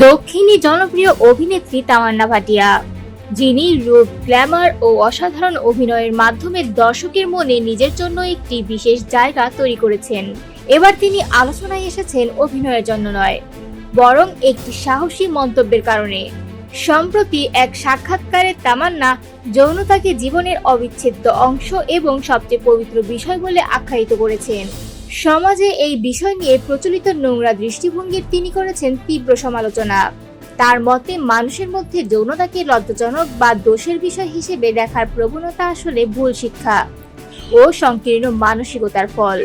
দক্ষিণী জনপ্রিয় অভিনেত্রী তামান্না ভাটিয়া, যিনি রূপ, গ্ল্যামার ও অসাধারণ অভিনয়ের মাধ্যমে দর্শকের মনে নিজের জন্য একটি বিশেষ জায়গা তৈরি করেছেন। এবার তিনি আলোচনায় এসেছেন অভিনয়ের জন্য নয়, বরং একটি সাহসী মন্তব্যের কারণে। সম্প্রতি এক সাক্ষাৎকারে তামান্না যৌনতাকে জীবনের অবিচ্ছেদ্য অংশ এবং সবচেয়ে পবিত্র বিষয় বলে আখ্যায়িত করেছেন। সমাজে এই বিষয় নিয়ে প্রচলিত নোংরা দৃষ্টিভঙ্গির তিনি করেছেন তীব্র সমালোচনা। তার মতে, মানুষের মধ্যে যৌনতাকে লজ্জাজনক বা দোষের বিষয় হিসেবে দেখার প্রবণতা আসলে ভুল শিক্ষা ও সংকীর্ণ মানসিকতার ফল।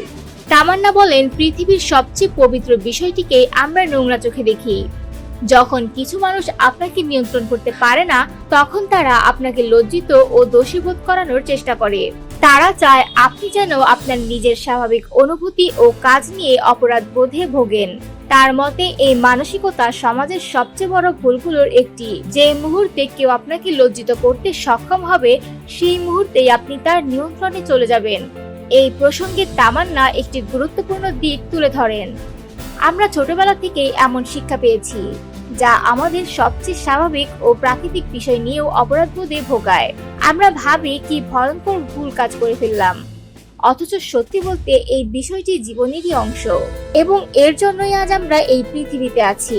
তামান্না বলেন, পৃথিবীর সবচেয়ে পবিত্র বিষয়টিকে আমরা নোংরা চোখে দেখি। যখন কিছু মানুষ আপনাকে নিয়ন্ত্রণ করতে পারে না, তখন তারা আপনাকে লজ্জিত ও দোষীবোধ করানোর চেষ্টা করে। তারা চায় আপনি যেন আপনার নিজের স্বাভাবিক অনুভূতি ও কাজ নিয়ে অপরাধ বোধে ভোগেন। তার মতে, এই মানসিকতা সমাজের সবচেয়ে বড় ভুলগুলোর একটি। যে মুহূর্তে কেউ আপনাকে লজ্জিত করতে সক্ষম হবে, সেই মুহূর্তেই আপনি তার নিয়ন্ত্রণে চলে যাবেন। এই প্রসঙ্গে তামান্না একটি গুরুত্বপূর্ণ দিক তুলে ধরেন। আমরা ছোটবেলা থেকেই এমন শিক্ষা পেয়েছি, যা আমাদের সবচেয়ে স্বাভাবিক ও প্রাকৃতিক বিষয় নিয়েও অপরাধবোধে ভোগায়। আমরা ভাবি কি ভয়ঙ্কর ভুল কাজ করে ফেললাম, অথচ সত্যি বলতে এই বিষয়টি জীবনেরই অংশ এবং এর জন্যই আজ আমরা এই পৃথিবীতে আছি।